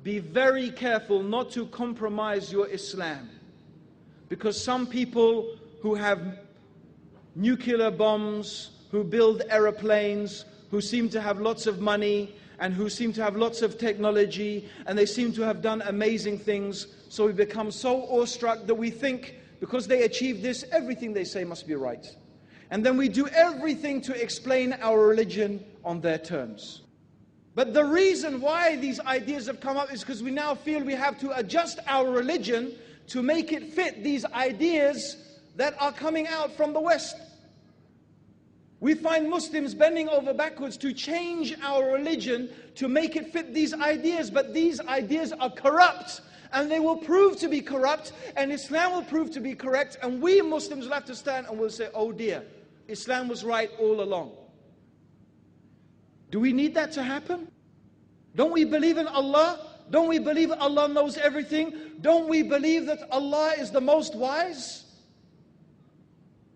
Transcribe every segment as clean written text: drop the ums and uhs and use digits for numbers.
Be very careful not to compromise your Islam, because some people who have nuclear bombs, who build aeroplanes, who seem to have lots of money, and who seem to have lots of technology, and they seem to have done amazing things, so we become so awestruck that we think, because they achieve this, everything they say must be right. And then we do everything to explain our religion on their terms. But the reason why these ideas have come up is because we now feel we have to adjust our religion to make it fit these ideas that are coming out from the West. We find Muslims bending over backwards to change our religion to make it fit these ideas, but these ideas are corrupt, and they will prove to be corrupt, and Islam will prove to be correct, and we Muslims will have to stand and we'll say, oh dear, Islam was right all along. Do we need that to happen? Don't we believe in Allah? Don't we believe Allah knows everything? Don't we believe that Allah is the most wise?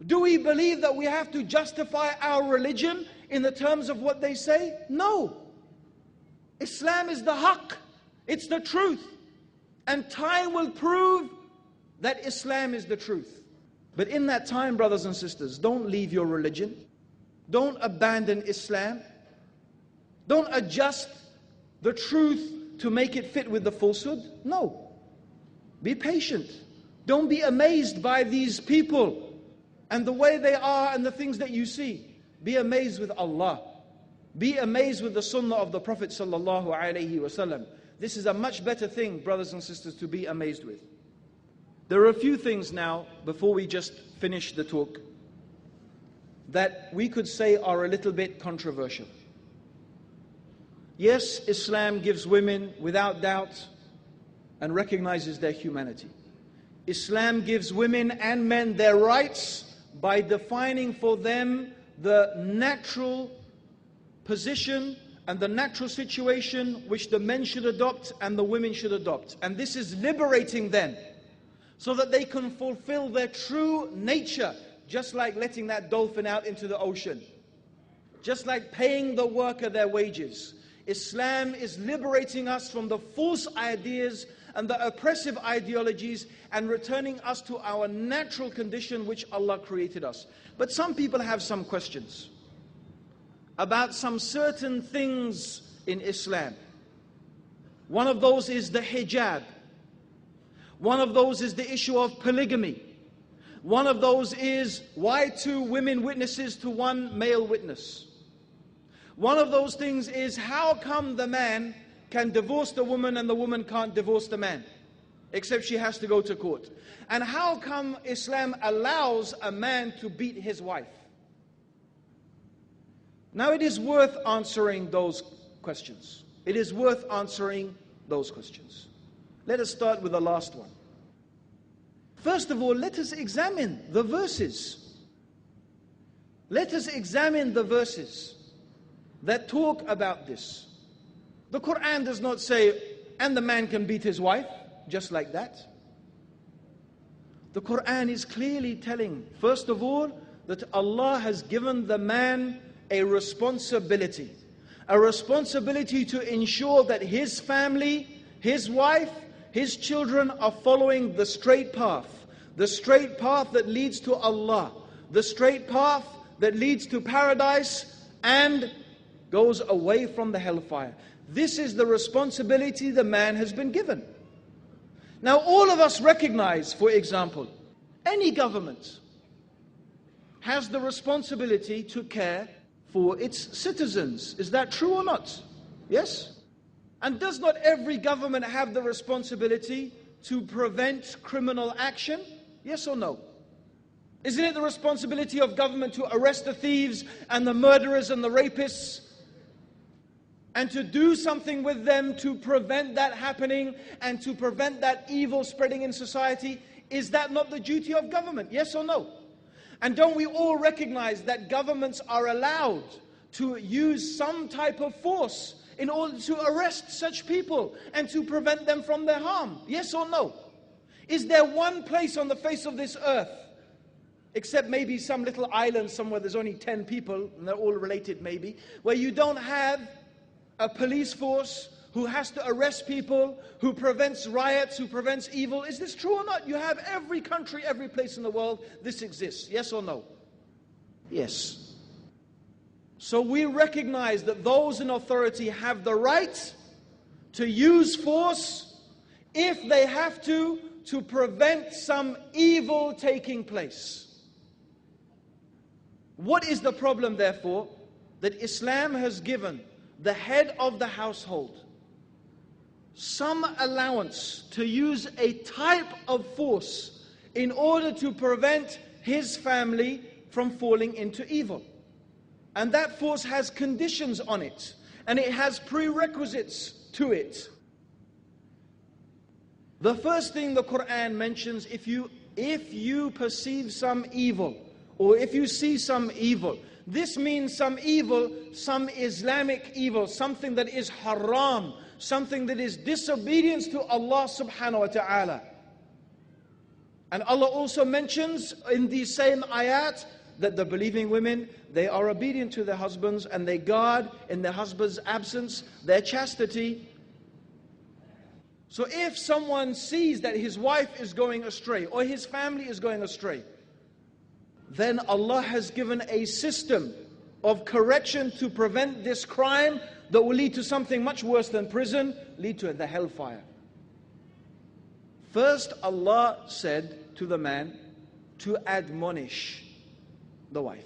Do we believe that we have to justify our religion in the terms of what they say? No. Islam is the haqq. It's the truth. And time will prove that Islam is the truth. But in that time, brothers and sisters, don't leave your religion. Don't abandon Islam. Don't adjust the truth to make it fit with the falsehood. No. Be patient. Don't be amazed by these people and the way they are and the things that you see. Be amazed with Allah. Be amazed with the sunnah of the Prophet sallallahu alaihi wasallam. This is a much better thing, brothers and sisters, to be amazed with. There are a few things now, before we just finish the talk, that we could say are a little bit controversial. Yes, Islam gives women, without doubt, and recognizes their humanity. Islam gives women and men their rights by defining for them the natural position and the natural situation which the men should adopt and the women should adopt. And this is liberating them so that they can fulfill their true nature, just like letting that dolphin out into the ocean, just like paying the worker their wages. Islam is liberating us from the false ideas and the oppressive ideologies and returning us to our natural condition which Allah created us. But some people have some questions about some certain things in Islam. One of those is the hijab. One of those is the issue of polygamy. One of those is why 2 women witnesses to 1 male witness. One of those things is how come the man can divorce the woman and the woman can't divorce the man, except she has to go to court. And how come Islam allows a man to beat his wife? Now it is worth answering those questions. It is worth answering those questions. Let us start with the last one. First of all, let us examine the verses. Let us examine the verses that talk about this. The Quran does not say, and the man can beat his wife, just like that. The Quran is clearly telling, first of all, that Allah has given the man a responsibility to ensure that his family, his wife, his children are following the straight path that leads to Allah, the straight path that leads to paradise and goes away from the hellfire. This is the responsibility the man has been given. Now all of us recognize, for example, any government has the responsibility to care for its citizens. Is that true or not? Yes? And does not every government have the responsibility to prevent criminal action? Yes or no? Isn't it the responsibility of government to arrest the thieves and the murderers and the rapists, and to do something with them to prevent that happening and to prevent that evil spreading in society? Is that not the duty of government? Yes or no? And don't we all recognize that governments are allowed to use some type of force in order to arrest such people and to prevent them from their harm? Yes or no? Is there one place on the face of this earth, except maybe some little island somewhere there's only 10 people, and they're all related maybe, where you don't have a police force who has to arrest people, who prevents riots, who prevents evil? Is this true or not? You have every country, every place in the world, this exists. Yes or no? Yes. So we recognize that those in authority have the right to use force if they have to prevent some evil taking place. What is the problem, therefore? That Islam has given the head of the household some allowance to use a type of force in order to prevent his family from falling into evil. And that force has conditions on it, and it has prerequisites to it. The first thing the Quran mentions, if you perceive some evil, or if you see some evil, this means some evil, some Islamic evil, something that is haram, something that is disobedience to Allah subhanahu wa ta'ala. And Allah also mentions in these same ayat that the believing women, they are obedient to their husbands and they guard in their husband's absence their chastity. So if someone sees that his wife is going astray or his family is going astray, then Allah has given a system of correction to prevent this crime that will lead to something much worse than prison, lead to the hellfire. First, Allah said to the man to admonish the wife.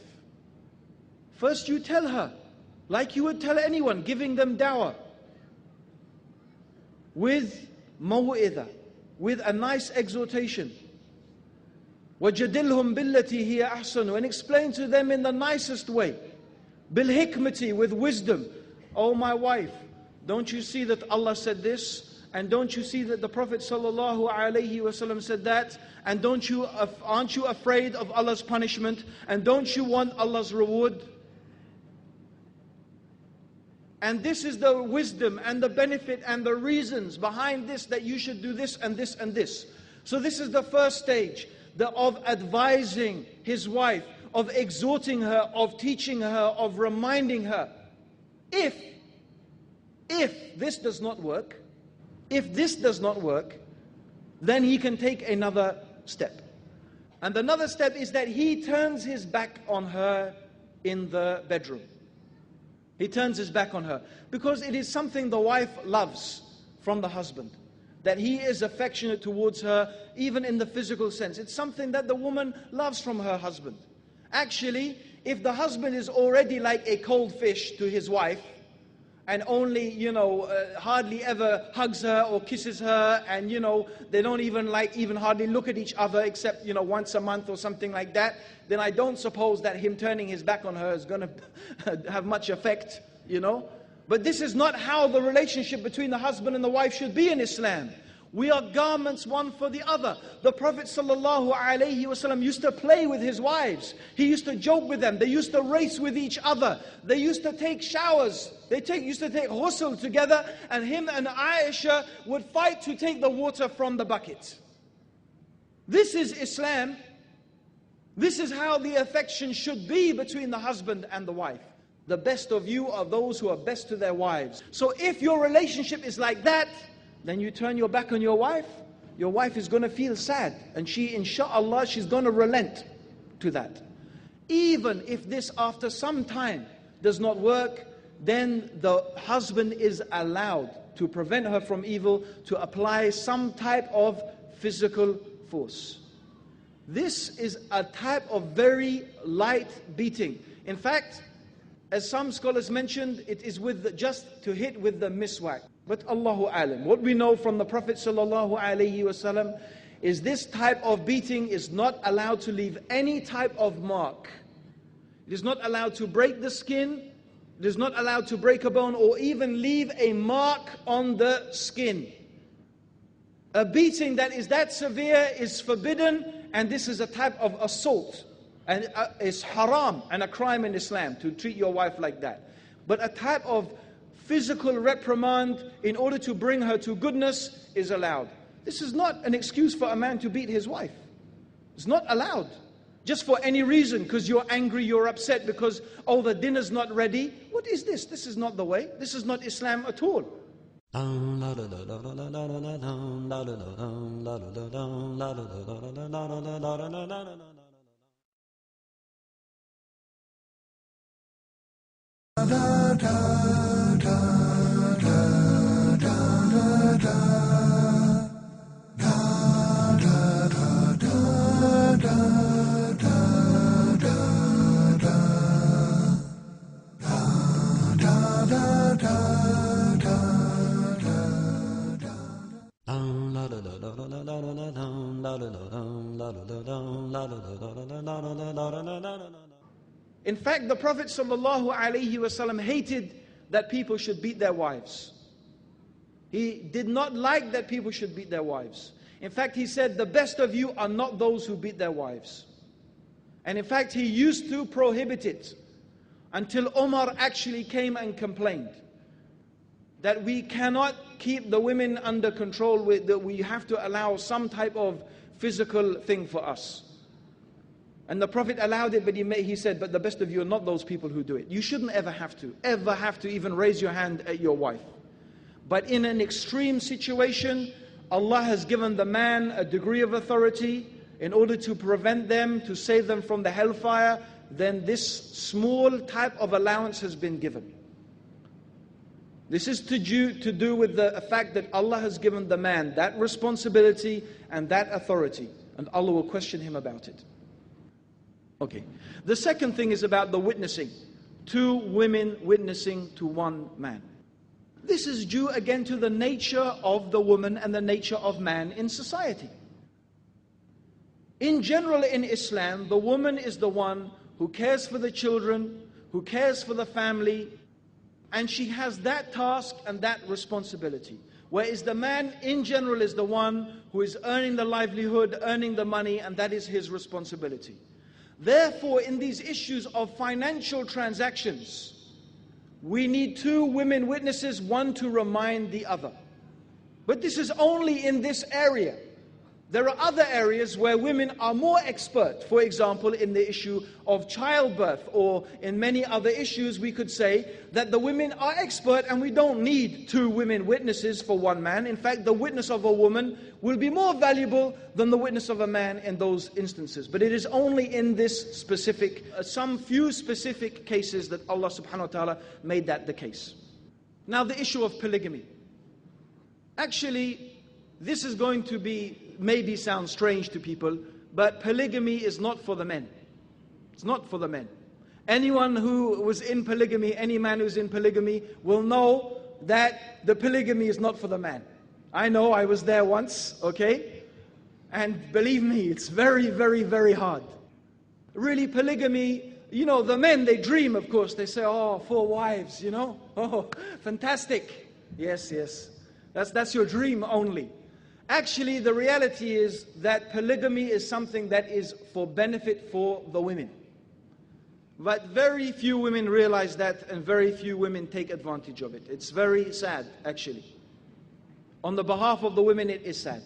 First you tell her, like you would tell anyone, giving them dawah, with maw'idah, with a nice exhortation. وَجَدِلْهُمْ بِالَّتِي هِيَ أَحْسَنُ, and explain to them in the nicest way. بِالْحِكْمَةِ, with wisdom. Oh my wife, don't you see that Allah said this? And don't you see that the Prophet ﷺ said that? And aren't you afraid of Allah's punishment? And don't you want Allah's reward? And this is the wisdom and the benefit and the reasons behind this, that you should do this and this and this. So this is the first stage of advising his wife, of exhorting her, of teaching her, of reminding her. If this does not work, then he can take another step. And another step is that he turns his back on her in the bedroom. He turns his back on her because it is something the wife loves from the husband, that he is affectionate towards her, even in the physical sense. It's something that the woman loves from her husband. Actually, if the husband is already like a cold fish to his wife, and only, hardly ever hugs her or kisses her, and, they don't even hardly look at each other except, once a month or something like that, then I don't suppose that him turning his back on her is going to have much effect, But this is not how the relationship between the husband and the wife should be in Islam. We are garments one for the other. The Prophet ﷺ used to play with his wives. He used to joke with them. They used to race with each other. They used to take showers. Used to take ghusl together, and him and Aisha would fight to take the water from the bucket. This is Islam. This is how the affection should be between the husband and the wife. The best of you are those who are best to their wives. So if your relationship is like that, then you turn your back on your wife is going to feel sad. And she, inshallah, she's going to relent to that. Even if this after some time does not work, then the husband is allowed to prevent her from evil, to apply some type of physical force. This is a type of very light beating. In fact, as some scholars mentioned, it is just to hit with the miswak. But Allahu alam. What we know from the Prophet sallallahu alaihi wasallam is this type of beating is not allowed to leave any type of mark. It is not allowed to break the skin. It is not allowed to break a bone or even leave a mark on the skin. A beating that is that severe is forbidden, and this is a type of assault. And it's haram and a crime in Islam to treat your wife like that. But a type of physical reprimand in order to bring her to goodness is allowed. This is not an excuse for a man to beat his wife. It's not allowed. Just for any reason, because you're angry, you're upset, because, oh, the dinner's not ready. What is this? This is not the way. This is not Islam at all. In fact, the Prophet ﷺ hated that people should beat their wives. He did not like that people should beat their wives. In fact, he said, the best of you are not those who beat their wives. And in fact, he used to prohibit it until Umar actually came and complained that we cannot keep the women under control, that we have to allow some type of physical thing for us. And the Prophet allowed it, but he said, but the best of you are not those people who do it. You shouldn't ever have to even raise your hand at your wife. But in an extreme situation, Allah has given the man a degree of authority in order to prevent them, to save them from the hellfire, then this small type of allowance has been given. This is to do with the fact that Allah has given the man that responsibility and that authority, and Allah will question him about it. Okay. The second thing is about the witnessing. 2 women witnessing to 1 man. This is due again to the nature of the woman and the nature of man in society. In general, in Islam, the woman is the one who cares for the children, who cares for the family, and she has that task and that responsibility. Whereas the man in general is the one who is earning the livelihood, earning the money, and that is his responsibility. Therefore, in these issues of financial transactions, we need 2 women witnesses, one to remind the other. But this is only in this area. There are other areas where women are more expert. For example, in the issue of childbirth, or in many other issues, we could say that the women are expert and we don't need 2 women witnesses for 1 man. In fact, the witness of a woman will be more valuable than the witness of a man in those instances. But it is only in this specific, some few specific cases that Allah subhanahu wa ta'ala made that the case. Now, the issue of polygamy. Actually, this is going to be, maybe sound strange to people, but polygamy is not for the men. It's not for the men. Anyone who was in polygamy, any man who's in polygamy will know that the polygamy is not for the man. I know, I was there once, okay? And believe me, it's very, very, very hard. Really, polygamy, you know, the men, they dream, of course. They say, oh, 4 wives, you know? Oh, fantastic. Yes, yes. That's your dream only. Actually, the reality is that polygamy is something that is for benefit for the women. But very few women realize that, and very few women take advantage of it. It's very sad, actually. On the behalf of the women, it is sad.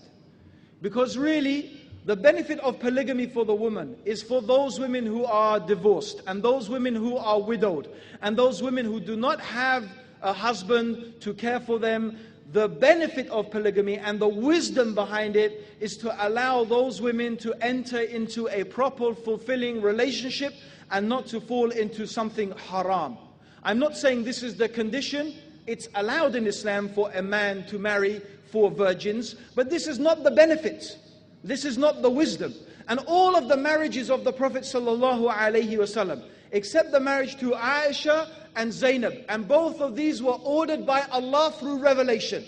Because really, the benefit of polygamy for the woman is for those women who are divorced, and those women who are widowed, and those women who do not have a husband to care for them. The benefit of polygamy and the wisdom behind it is to allow those women to enter into a proper, fulfilling relationship and not to fall into something haram. I'm not saying this is the condition. It's allowed in Islam for a man to marry 4 virgins, but this is not the benefit. This is not the wisdom. And all of the marriages of the Prophet ﷺ, except the marriage to Aisha and Zainab. And both of these were ordered by Allah through revelation.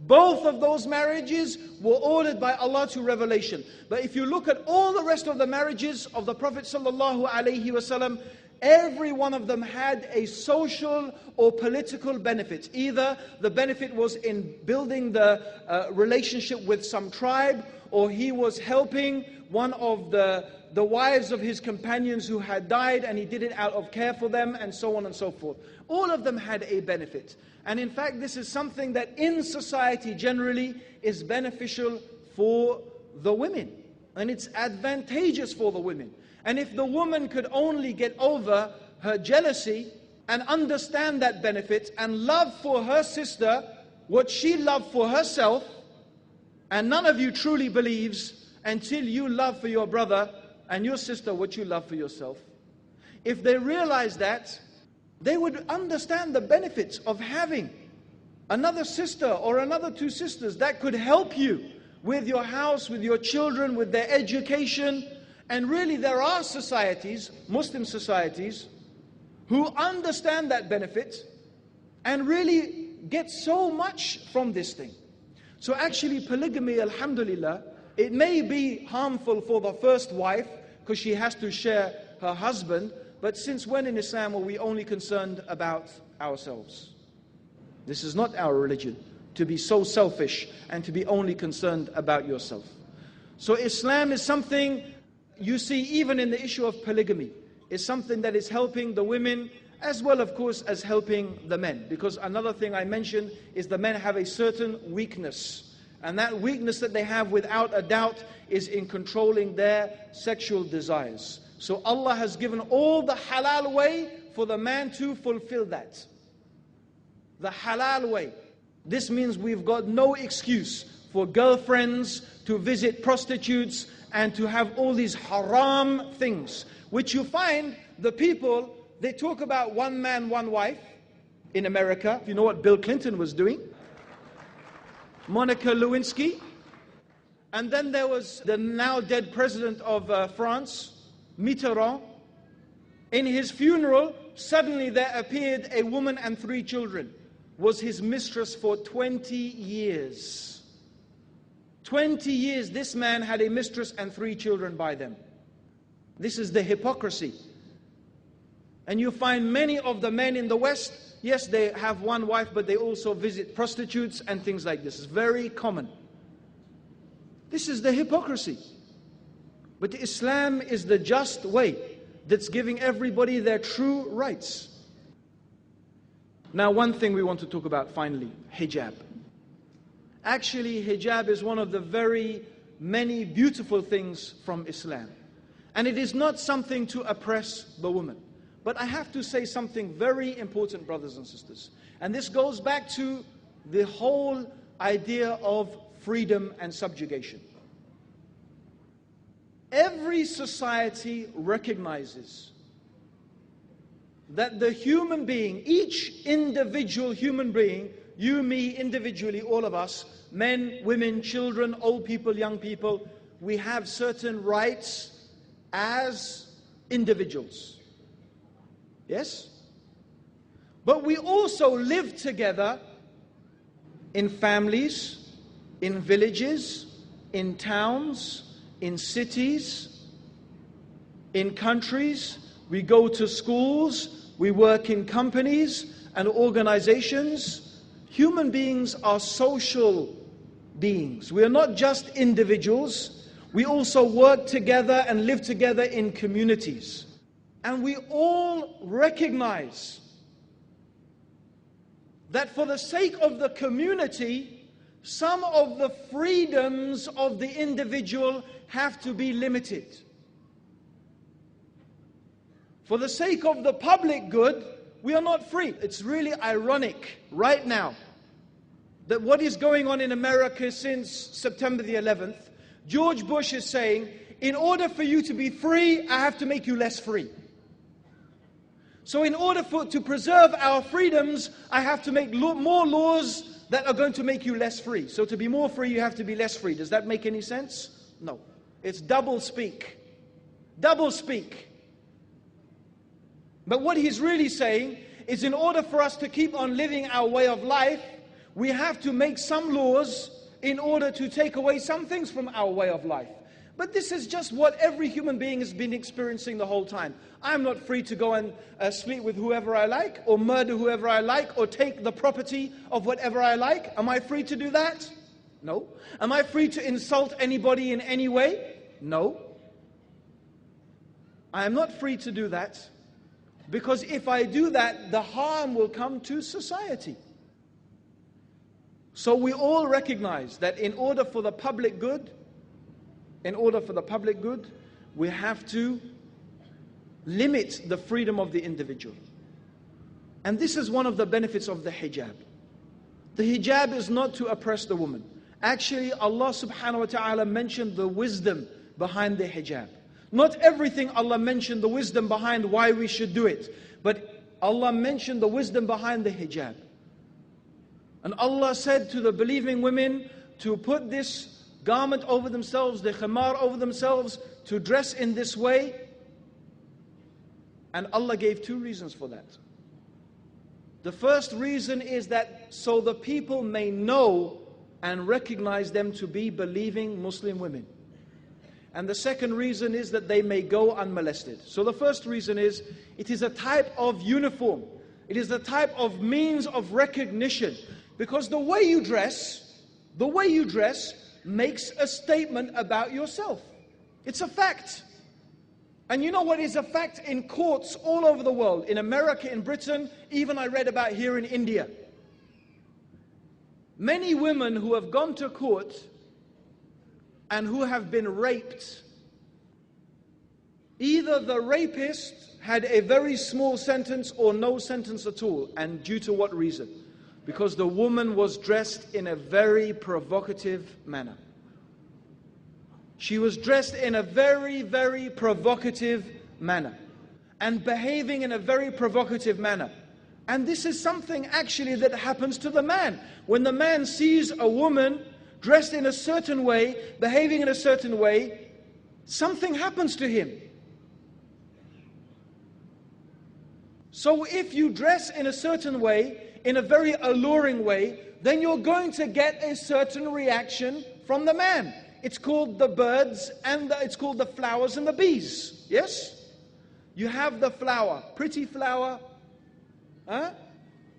Both of those marriages were ordered by Allah to revelation. But if you look at all the rest of the marriages of the Prophet ﷺ, every one of them had a social or political benefit. Either the benefit was in building the relationship with some tribe, or he was helping one of the wives of his companions who had died, and he did it out of care for them, and so on and so forth. All of them had a benefit. And in fact, this is something that in society generally is beneficial for the women. And it's advantageous for the women. And if the woman could only get over her jealousy and understand that benefit and love for her sister what she loved for herself, and none of you truly believes until you love for your brother and your sister what you love for yourself. If they realize that, they would understand the benefits of having another sister or another two sisters that could help you with your house, with your children, with their education. And really there are societies, Muslim societies, who understand that benefit and really get so much from this thing. So actually polygamy, alhamdulillah, it may be harmful for the first wife because she has to share her husband, but since when in Islam are we only concerned about ourselves? This is not our religion, to be so selfish and to be only concerned about yourself. So Islam is something you see even in the issue of polygamy. It's something that is helping the women as well, of course, as helping the men. Because another thing I mentioned is the men have a certain weakness. And that weakness that they have without a doubt is in controlling their sexual desires. So Allah has given all the halal way for the man to fulfill that. The halal way. This means we've got no excuse for girlfriends to visit prostitutes and to have all these haram things, which you find the people, they talk about one man, one wife in America. You know what Bill Clinton was doing? Monica Lewinsky. And then there was the now dead president of France, Mitterrand. In his funeral, suddenly there appeared a woman and 3 children. Was his mistress for 20 years. 20 years this man had a mistress and 3 children by them. This is the hypocrisy. And you find many of the men in the West, yes, they have one wife, but they also visit prostitutes and things like this. It's very common. This is the hypocrisy. But Islam is the just way that's giving everybody their true rights. Now, one thing we want to talk about finally, hijab. Actually, hijab is one of the very many beautiful things from Islam. And it is not something to oppress the woman. But I have to say something very important, brothers and sisters. And this goes back to the whole idea of freedom and subjugation. Every society recognizes that the human being, each individual human being, you, me, individually, all of us, men, women, children, old people, young people, we have certain rights as individuals. Yes? But we also live together in families, in villages, in towns, in cities, in countries. We go to schools, we work in companies and organizations. Human beings are social beings. We are not just individuals. We also work together and live together in communities. And we all recognize that for the sake of the community, some of the freedoms of the individual have to be limited. For the sake of the public good, we are not free. It's really ironic right now that what is going on in America since September the 11th, George Bush is saying, in order for you to be free, I have to make you less free. So in order to preserve our freedoms, I have to make more laws that are going to make you less free. So to be more free, you have to be less free. Does that make any sense? No. It's double speak. Double speak. But what he's really saying is in order for us to keep on living our way of life, we have to make some laws in order to take away some things from our way of life. But this is just what every human being has been experiencing the whole time. I'm not free to go and sleep with whoever I like, or murder whoever I like, or take the property of whatever I like. Am I free to do that? No. Am I free to insult anybody in any way? No. I am not free to do that, because if I do that, the harm will come to society. So we all recognize that in order for the public good, we have to limit the freedom of the individual. And this is one of the benefits of the hijab. The hijab is not to oppress the woman. Actually, Allah subhanahu wa ta'ala mentioned the wisdom behind the hijab. Not everything Allah mentioned the wisdom behind why we should do it, but Allah mentioned the wisdom behind the hijab. And Allah said to the believing women to put this garment over themselves, the khimar over themselves, to dress in this way. And Allah gave two reasons for that. The first reason is that so the people may know and recognize them to be believing Muslim women. And the second reason is that they may go unmolested. So the first reason is, it is a type of uniform. It is a type of means of recognition. Because the way you dress makes a statement about yourself. It's a fact. And you know what is a fact in courts all over the world? In America, in Britain, even I read about here in India. Many women who have gone to court and who have been raped, either the rapist had a very small sentence or no sentence at all. And due to what reason? Because the woman was dressed in a very provocative manner. She was dressed in a very, very provocative manner and behaving in a very provocative manner. And this is something actually that happens to the man. When the man sees a woman dressed in a certain way, behaving in a certain way, something happens to him. So if you dress in a certain way, in a very alluring way, then you're going to get a certain reaction from the man. It's called the birds and it's called the flowers and the bees. Yes? You have the flower, pretty flower,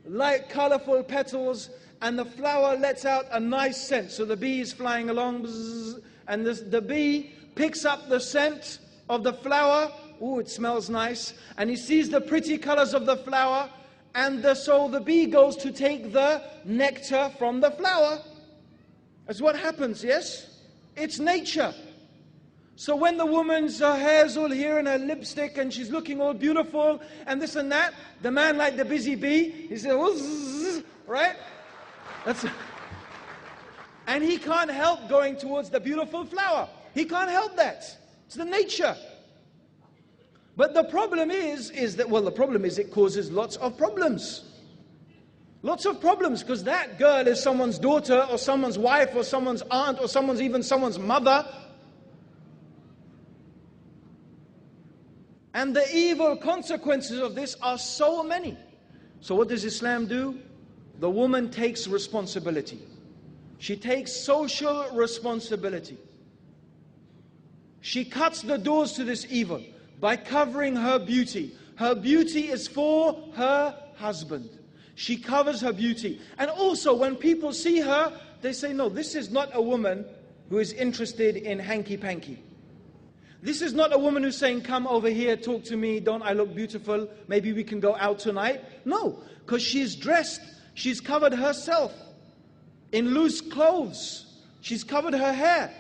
light colorful petals, and the flower lets out a nice scent. So the bee is flying along, bzzz, and the bee picks up the scent of the flower. Ooh, it smells nice. And he sees the pretty colors of the flower. And so the bee goes to take the nectar from the flower. That's what happens, yes? It's nature. So when the woman's hair's all here and her lipstick and she's looking all beautiful and this and that, the man, like the busy bee, he says, "Wuzz," right? And he can't help going towards the beautiful flower. He can't help that. It's the nature. But the problem is it causes lots of problems. Lots of problems, because that girl is someone's daughter or someone's wife or someone's aunt or even someone's mother. And the evil consequences of this are so many. So what does Islam do? The woman takes responsibility. She takes social responsibility. She cuts the doors to this evil by covering her beauty. Her beauty is for her husband. She covers her beauty. And also when people see her, they say, no, this is not a woman who is interested in hanky-panky. This is not a woman who's saying, come over here, talk to me, don't I look beautiful? Maybe we can go out tonight. No, because she's dressed. She's covered herself in loose clothes. She's covered her hair.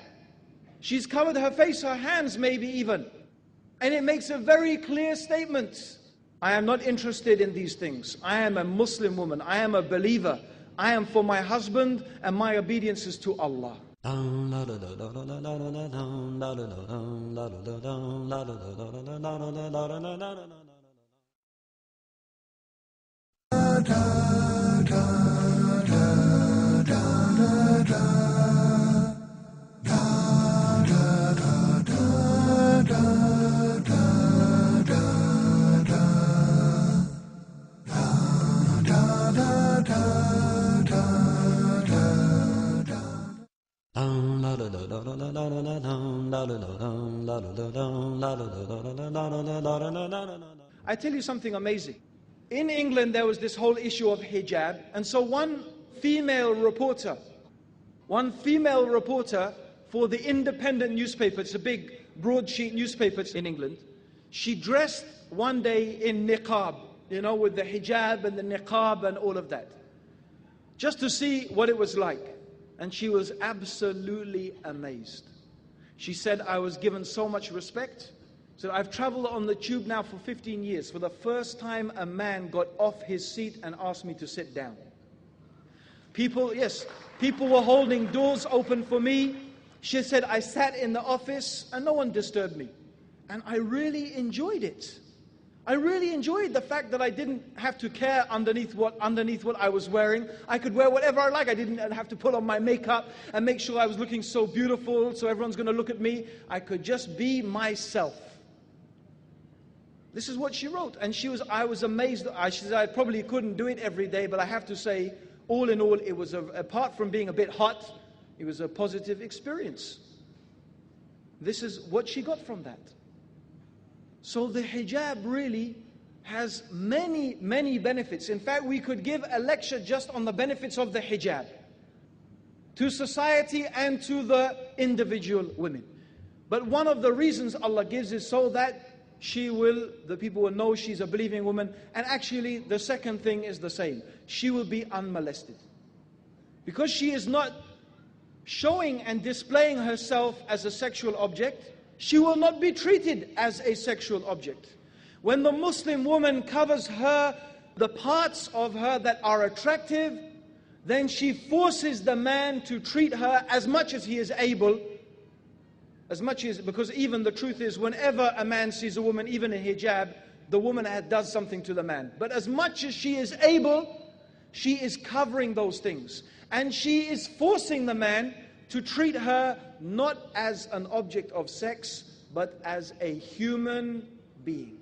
She's covered her face, her hands maybe even. And it makes a very clear statement. I am not interested in these things. I am a Muslim woman. I am a believer. I am for my husband and my obedience is to Allah. I tell you something amazing. In England, there was this whole issue of hijab, and so one female reporter for the Independent newspaper, it's a big broadsheet newspaper in England, she dressed one day in niqab, with the hijab and the niqab and all of that, just to see what it was like. And she was absolutely amazed. She said, I was given so much respect. So I've traveled on the tube now for 15 years. For the first time, a man got off his seat and asked me to sit down. People were holding doors open for me. She said, I sat in the office and no one disturbed me. And I really enjoyed it. I really enjoyed the fact that I didn't have to care underneath what I was wearing. I could wear whatever I like. I didn't have to put on my makeup and make sure I was looking so beautiful so everyone's going to look at me. I could just be myself. This is what she wrote. And I was amazed. She said, I probably couldn't do it every day, but I have to say, all in all, it was, apart from being a bit hot, it was a positive experience. This is what she got from that. So the hijab really has many, many benefits. In fact, we could give a lecture just on the benefits of the hijab to society and to the individual women. But one of the reasons Allah gives is so that the people will know she's a believing woman. And actually, the second thing is the same. She will be unmolested. Because she is not showing and displaying herself as a sexual object, she will not be treated as a sexual object. When the Muslim woman covers the parts of her that are attractive, then she forces the man to treat her as much as he is able, because even the truth is, whenever a man sees a woman, even in hijab, the woman does something to the man. But as much as she is able, she is covering those things. And she is forcing the man to treat her not as an object of sex, but as a human being.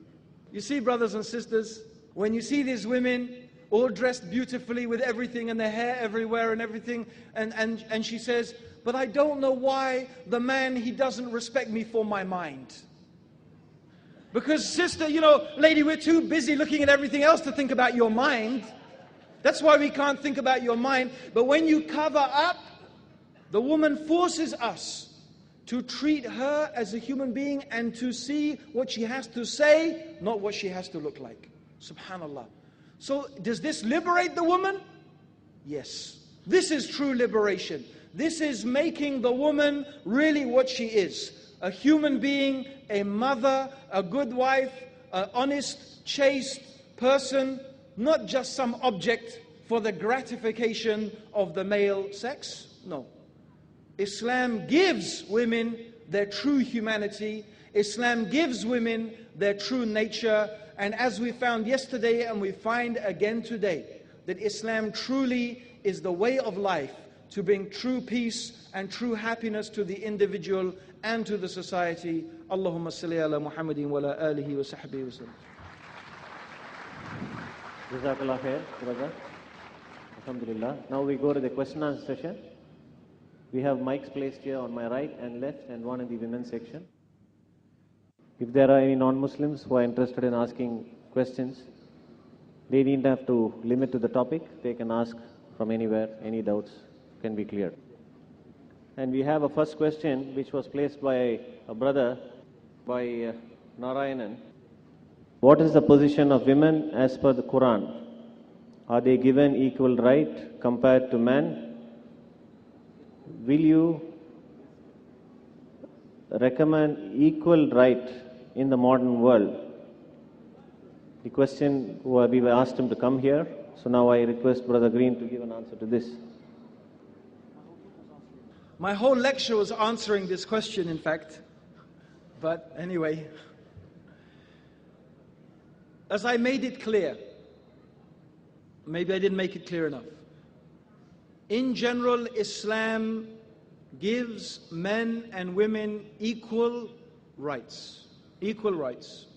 You see, brothers and sisters, when you see these women all dressed beautifully with everything and their hair everywhere and everything, and she says, but I don't know why the man, he doesn't respect me for my mind. Because sister, lady, we're too busy looking at everything else to think about your mind. That's why we can't think about your mind. But when you cover up, the woman forces us to treat her as a human being and to see what she has to say, not what she has to look like. Subhanallah. So does this liberate the woman? Yes. This is true liberation. This is making the woman really what she is. A human being, a mother, a good wife, an honest, chaste person, not just some object for the gratification of the male sex. No. Islam gives women their true humanity. Islam gives women their true nature. And as we found yesterday and we find again today, that Islam truly is the way of life to bring true peace and true happiness to the individual and to the society. Allahumma salli ala Muhammadin wa ala alihi wa sahbihi wa sallam. Jazakallah khair, brother. Alhamdulillah. Now we go to the question and answer session. We have mics placed here on my right and left and one in the women's section. If there are any non-Muslims who are interested in asking questions, they need have to limit to the topic. They can ask from anywhere, any doubts can be cleared. And we have a first question which was placed by a brother, by Narayanan. What is the position of women as per the Quran? Are they given equal right compared to men? Will you recommend equal right in the modern world? The question, we asked him to come here, so now I request Brother Green to give an answer to this. My whole lecture was answering this question, in fact. But anyway, as I made it clear, maybe I didn't make it clear enough. In general, Islam gives men and women equal rights. Equal rights.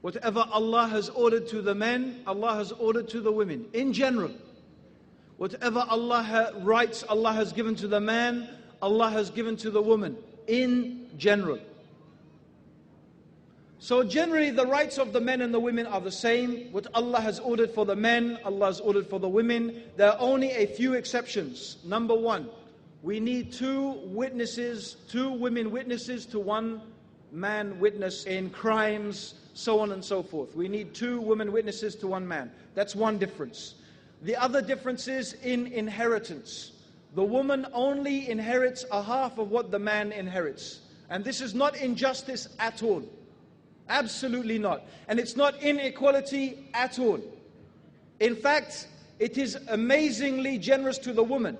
Whatever Allah has ordered to the men, Allah has ordered to the women. In general. Whatever rights Allah has given to the man, Allah has given to the woman in general. So generally the rights of the men and the women are the same. What Allah has ordered for the men, Allah has ordered for the women. There are only a few exceptions. Number one, we need two women witnesses to one man witness in crimes, so on and so forth. We need two women witnesses to one man. That's one difference. The other difference is in inheritance. The woman only inherits a half of what the man inherits. And this is not injustice at all. Absolutely not. And it's not inequality at all. In fact, it is amazingly generous to the woman,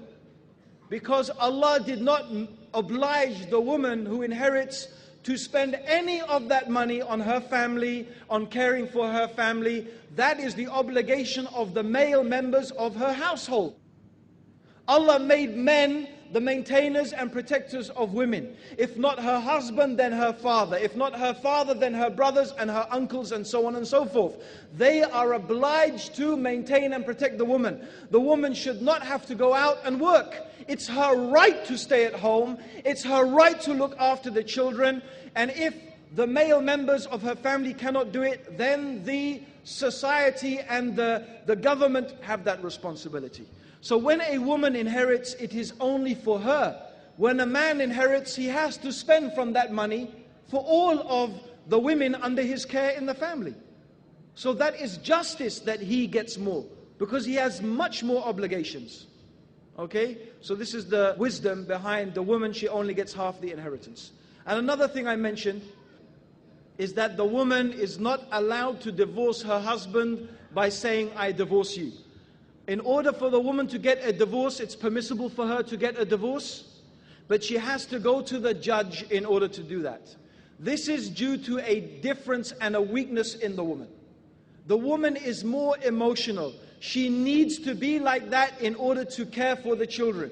because Allah did not oblige the woman who inherits to spend any of that money on her family, on caring for her family. That is the obligation of the male members of her household. Allah made men the maintainers and protectors of women. If not her husband, then her father. If not her father, then her brothers and her uncles, and so on and so forth. They are obliged to maintain and protect the woman. The woman should not have to go out and work. It's her right to stay at home. It's her right to look after the children. And if the male members of her family cannot do it, then the society and the government have that responsibility. So when a woman inherits, it is only for her. When a man inherits, he has to spend from that money for all of the women under his care in the family. So that is justice, that he gets more, because he has much more obligations. Okay? So this is the wisdom behind the woman. She only gets half the inheritance. And another thing I mentioned is that the woman is not allowed to divorce her husband by saying, I divorce you. In order for the woman to get a divorce, it's permissible for her to get a divorce, but she has to go to the judge in order to do that. This is due to a difference and a weakness in the woman. The woman is more emotional. She needs to be like that in order to care for the children.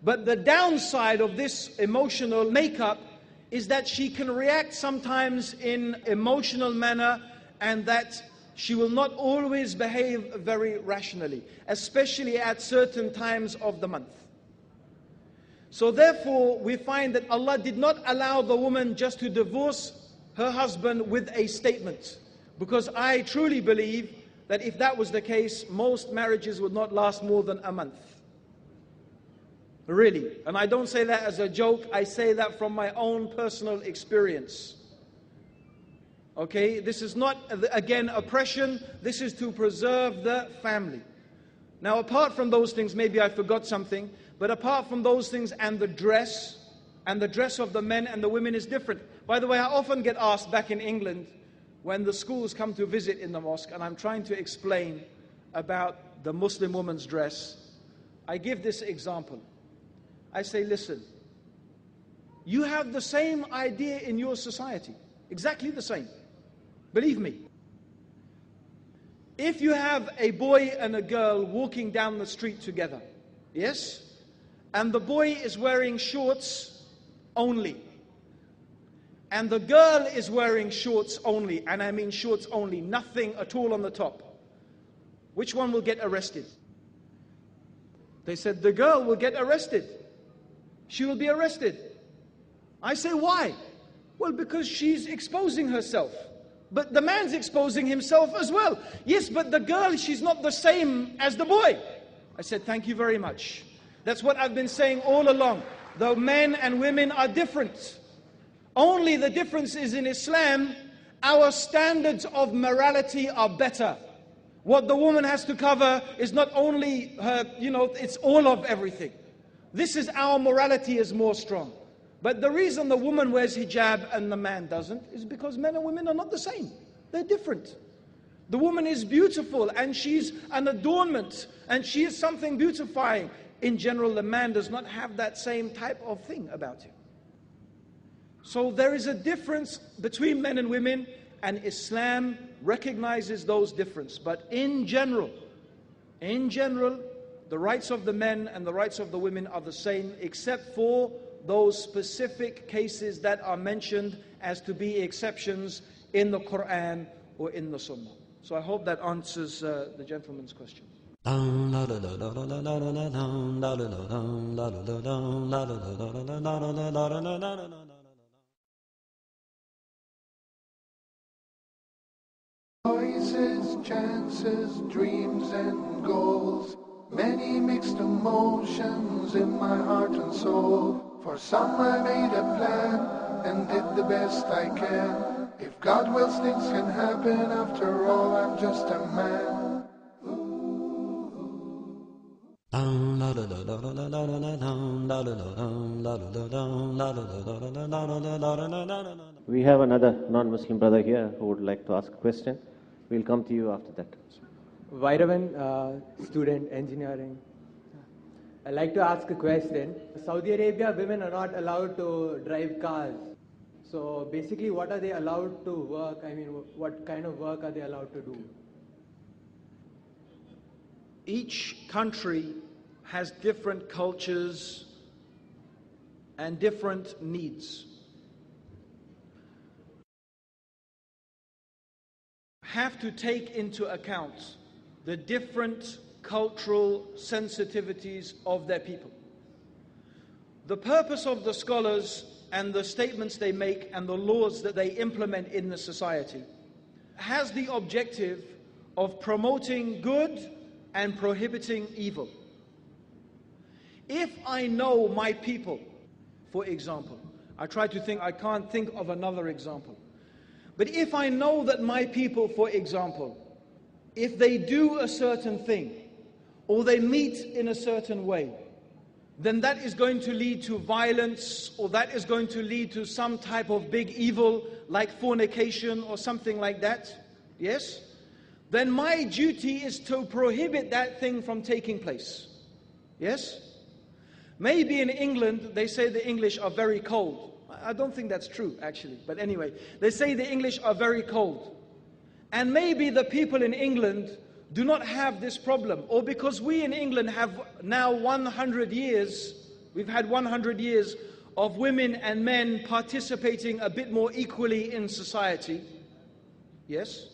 But the downside of this emotional makeup is that she can react sometimes in emotional manner, and that she will not always behave very rationally, especially at certain times of the month. So therefore, we find that Allah did not allow the woman just to divorce her husband with a statement. Because I truly believe that if that was the case, most marriages would not last more than a month. Really. And I don't say that as a joke, I say that from my own personal experience. Okay, this is not, again, oppression. This is to preserve the family. Now, apart from those things, maybe I forgot something, but apart from those things and the dress of the men and the women is different. By the way, I often get asked back in England when the schools come to visit in the mosque and I'm trying to explain about the Muslim woman's dress. I give this example. I say, listen, you have the same idea in your society, exactly the same. Believe me. If you have a boy and a girl walking down the street together, yes, and the boy is wearing shorts only, and the girl is wearing shorts only, and I mean shorts only, nothing at all on the top, which one will get arrested? They said the girl will get arrested. She will be arrested. I say, why? Well, because she's exposing herself. But the man's exposing himself as well. Yes, but the girl, she's not the same as the boy. I said, thank you very much. That's what I've been saying all along. The men and women are different. Only the difference is in Islam, our standards of morality are better. What the woman has to cover is not only her, it's all of everything. This is our morality is more strong. But the reason the woman wears hijab and the man doesn't is because men and women are not the same. They're different. The woman is beautiful and she's an adornment and she is something beautifying. In general, the man does not have that same type of thing about him. So there is a difference between men and women, and Islam recognizes those differences. But in general, the rights of the men and the rights of the women are the same, except for those specific cases that are mentioned as to be exceptions in the Quran or in the Sunnah. So I hope that answers the gentleman's question. Choices, chances, dreams and goals, many mixed emotions in my heart and soul. For some I made a plan and did the best I can. If God wills, things can happen. After all, I'm just a man. We have another non-Muslim brother here who would like to ask a question. We'll come to you after that. Vairavan, student, engineering. I'd like to ask a question. Saudi Arabia, women are not allowed to drive cars. So basically, what are they allowed to work? I mean, what kind of work are they allowed to do? Each country has different cultures and different needs. Have to take into account the different cultural sensitivities of their people. The purpose of the scholars and the statements they make and the laws that they implement in the society has the objective of promoting good and prohibiting evil. If I know my people, for example, I try to think, I can't think of another example. But if I know that my people, for example, if they do a certain thing or they meet in a certain way, then that is going to lead to violence, or that is going to lead to some type of big evil like fornication or something like that, yes? Then my duty is to prohibit that thing from taking place, yes? Maybe in England, they say the English are very cold. I don't think that's true, actually. But anyway, they say the English are very cold. And maybe the people in England do not have this problem. Or because we in England have now 100 years, we've had 100 years of women and men participating a bit more equally in society. Yes?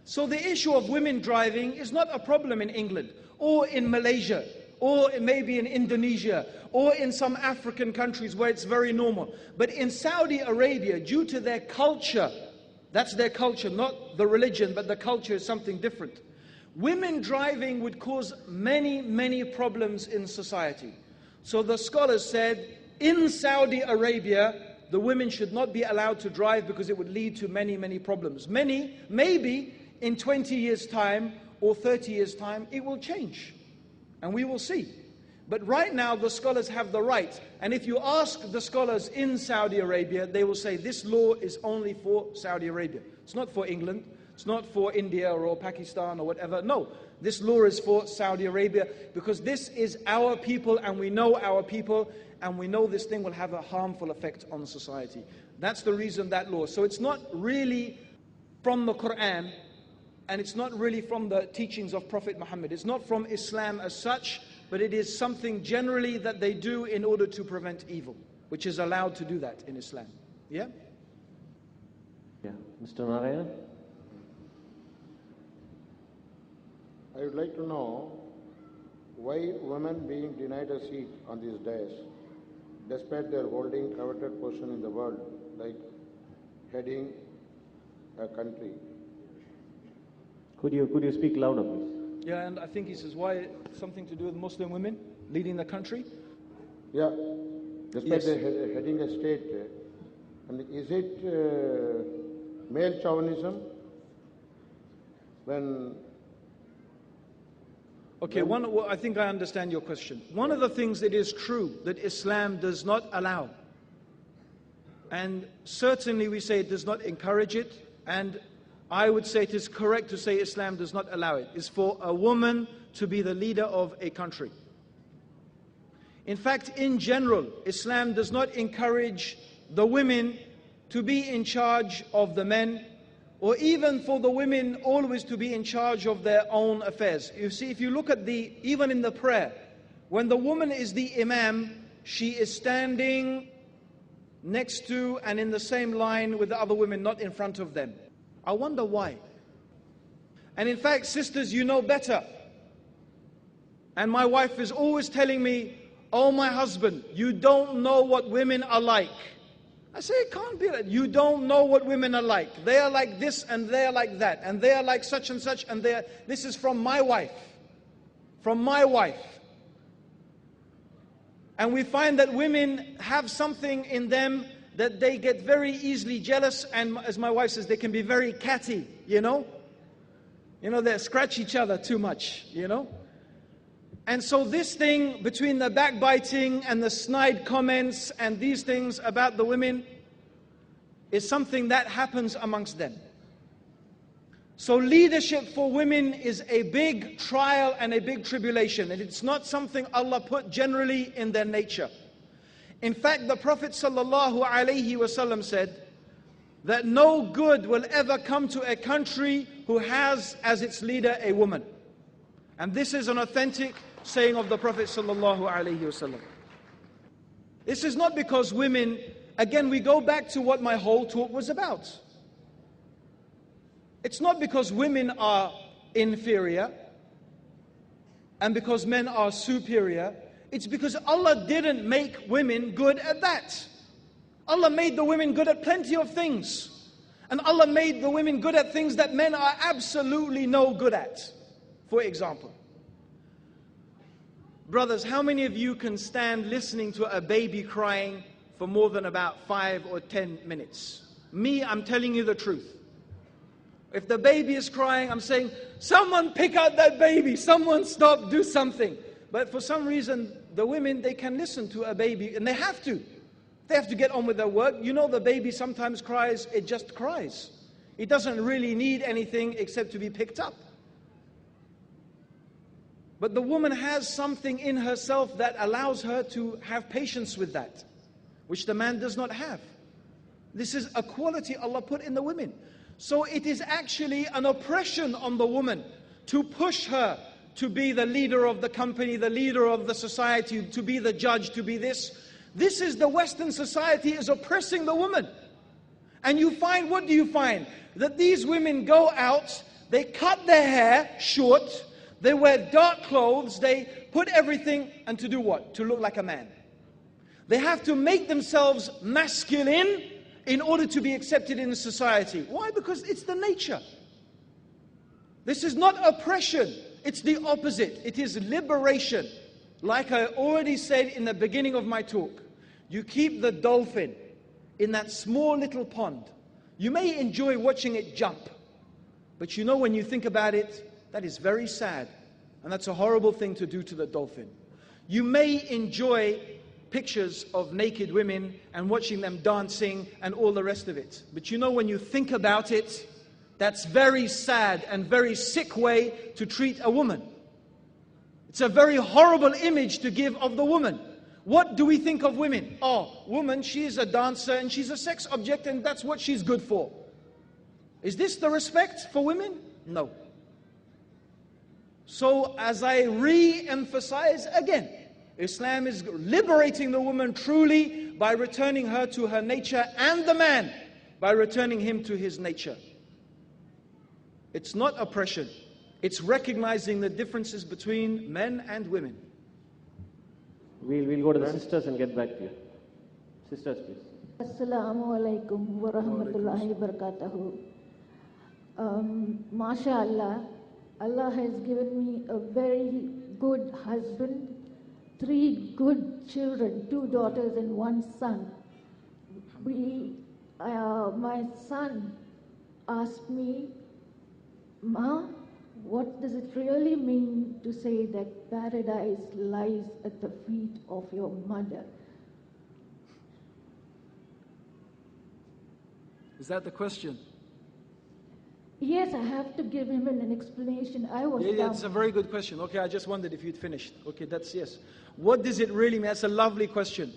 So the issue of women driving is not a problem in England, or in Malaysia, or maybe in Indonesia, or in some African countries where it's very normal. But in Saudi Arabia, due to their culture, that's their culture, not the religion, but the culture is something different. Women driving would cause many, many problems in society. So the scholars said, in Saudi Arabia, the women should not be allowed to drive because it would lead to many, many problems. Maybe in 20 years' time or 30 years' time, it will change. And we will see. But right now, the scholars have the right. And if you ask the scholars in Saudi Arabia, they will say this law is only for Saudi Arabia. It's not for England. It's not for India or Pakistan or whatever. No, this law is for Saudi Arabia because this is our people and we know our people and we know this thing will have a harmful effect on society. That's the reason that law. So it's not really from the Quran and it's not really from the teachings of Prophet Muhammad. It's not from Islam as such, but it is something generally that they do in order to prevent evil, which is allowed to do that in Islam. Yeah? Yeah. Mr. Narayan? I would like to know why women being denied a seat on these days, despite their holding coveted position in the world, like heading a country. Could you speak louder, please? Yeah, and I think he says, why something to do with Muslim women leading the country? Yeah, despite Yes. their heading a state, and is it male chauvinism when? Okay, I think I understand your question. One of the things that is true that Islam does not allow, and certainly we say it does not encourage it, and I would say it is correct to say Islam does not allow it, is for a woman to be the leader of a country. In fact, in general, Islam does not encourage the women to be in charge of the men, or even for the women always to be in charge of their own affairs. You see, if you look at even in the prayer, when the woman is the imam, she is standing next to and in the same line with the other women, not in front of them. I wonder why. And in fact, sisters, you know better. And my wife is always telling me, "Oh, my husband, you don't know what women are like." I say, it can't be that. You don't know what women are like. They are like this and they are like that. And they are like such and such and they are... This is from my wife. From my wife. And we find that women have something in them that they get very easily jealous, and as my wife says, they can be very catty, you know? They scratch each other too much, And so this thing between the backbiting and the snide comments and these things about the women is something that happens amongst them. So leadership for women is a big trial and a big tribulation, and it's not something Allah put generally in their nature. In fact, the Prophet ﷺ said that no good will ever come to a country who has as its leader a woman. And this is an authentic saying of the Prophet ﷺ. This is not because women, again we go back to what my whole talk was about. It's not because women are inferior and because men are superior. It's because Allah didn't make women good at that. Allah made the women good at plenty of things. And Allah made the women good at things that men are absolutely no good at. For example, brothers, how many of you can stand listening to a baby crying for more than about 5 or 10 minutes? Me, I'm telling you the truth. If the baby is crying, I'm saying, someone pick out that baby, someone stop, do something. But for some reason, the women, they can listen to a baby, and they have to. They have to get on with their work. The baby sometimes cries, it just cries. It doesn't really need anything except to be picked up. But the woman has something in herself that allows her to have patience with that, which the man does not have. This is a quality Allah put in the women. So it is actually an oppression on the woman to push her to be the leader of the company, the leader of the society, to be the judge, to be this. This is the Western society is oppressing the woman. And you find, what do you find? That these women go out, they cut their hair short, they wear dark clothes, they put everything, and to do what? To look like a man. They have to make themselves masculine in order to be accepted in society. Why? Because it's the nature. This is not oppression, it's the opposite. It is liberation. Like I already said in the beginning of my talk, you keep the dolphin in that small little pond. You may enjoy watching it jump, but when you think about it, that is very sad. And that's a horrible thing to do to the dolphin. You may enjoy pictures of naked women and watching them dancing and all the rest of it. But when you think about it, that's very sad and very sick way to treat a woman. It's a very horrible image to give of the woman. What do we think of women? Oh, woman, she's a dancer and she's a sex object and that's what she's good for. Is this the respect for women? No. So as I re-emphasize again, Islam is liberating the woman truly by returning her to her nature, and the man by returning him to his nature. It's not oppression. It's recognizing the differences between men and women. We'll go to the sisters and get back to you. Sisters, please. Assalamu alaikum wa rahmatullahi wa barakatuhu. MashaAllah, Allah has given me a very good husband, 3 good children, 2 daughters and 1 son. My son asked me, Ma, what does it really mean to say that paradise lies at the feet of your mother? Is that the question? Yes, I have to give him an explanation. Yeah, it's a very good question. Okay, I just wondered if you'd finished. Okay, that's yes. What does it really mean? That's a lovely question.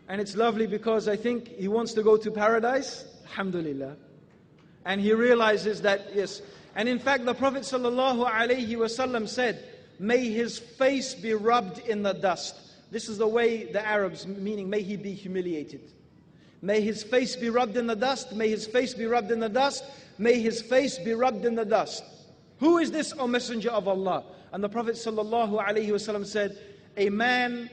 And it's lovely because I think he wants to go to paradise. Alhamdulillah. And he realizes that, yes. And in fact, the Prophet ﷺ said, may his face be rubbed in the dust. This is the way the Arabs, meaning may he be humiliated. May his face be rubbed in the dust. May his face be rubbed in the dust. May his face be rubbed in the dust. Who is this, O Messenger of Allah? And the Prophet ﷺ said, a man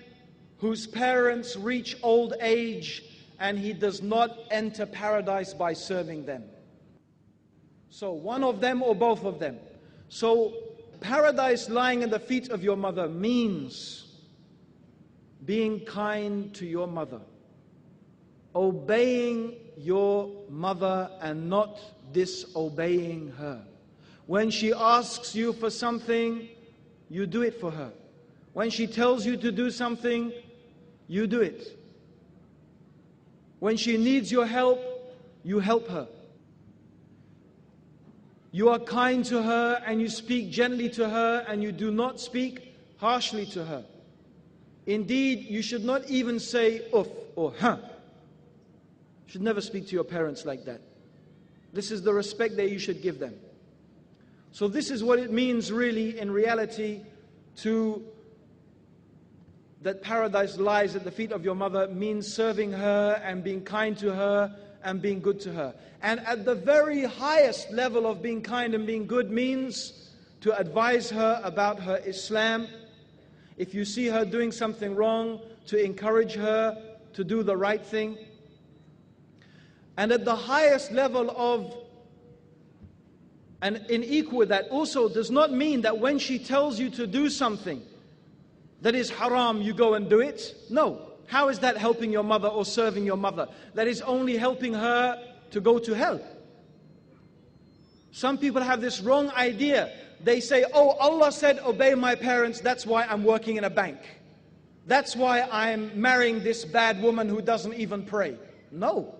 whose parents reach old age and he does not enter paradise by serving them. So one of them or both of them. So paradise lying at the feet of your mother means being kind to your mother, obeying your mother and not disobeying her. When she asks you for something, you do it for her. When she tells you to do something, you do it. When she needs your help, you help her. You are kind to her and you speak gently to her and you do not speak harshly to her. Indeed, you should not even say uff or huh. You should never speak to your parents like that. This is the respect that you should give them. So this is what it means really in reality that paradise lies at the feet of your mother, means serving her and being kind to her and being good to her. And at the very highest level of being kind and being good means to advise her about her Islam. If you see her doing something wrong, to encourage her to do the right thing. And at the highest level of, and in equal with that, also does not mean that when she tells you to do something that is haram, you go and do it. No. How is that helping your mother or serving your mother? That is only helping her to go to hell. Some people have this wrong idea. They say, oh, Allah said, obey my parents, that's why I'm working in a bank. That's why I'm marrying this bad woman who doesn't even pray. No.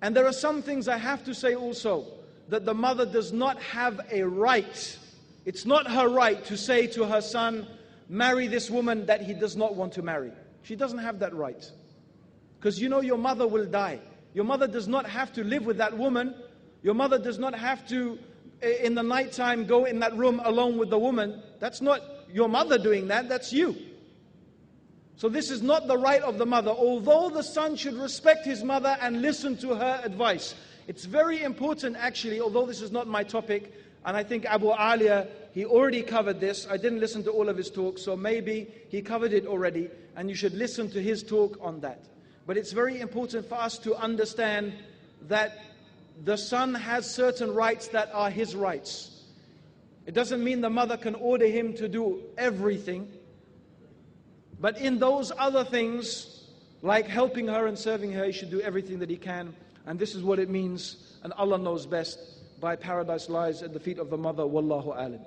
And there are some things I have to say also, that the mother does not have a right. It's not her right to say to her son, marry this woman that he does not want to marry. She doesn't have that right. Because you know your mother will die. Your mother does not have to live with that woman. Your mother does not have to, in the nighttime, go in that room alone with the woman. That's not your mother doing that, that's you. So this is not the right of the mother. Although the son should respect his mother and listen to her advice. It's very important actually, although this is not my topic, and I think Abu Alia, he already covered this. I didn't listen to all of his talks, so maybe he covered it already, and you should listen to his talk on that. But it's very important for us to understand that the son has certain rights that are his rights. It doesn't mean the mother can order him to do everything. But in those other things, like helping her and serving her, he should do everything that he can. And this is what it means, and Allah knows best, by paradise lies at the feet of the mother. Wallahu alim.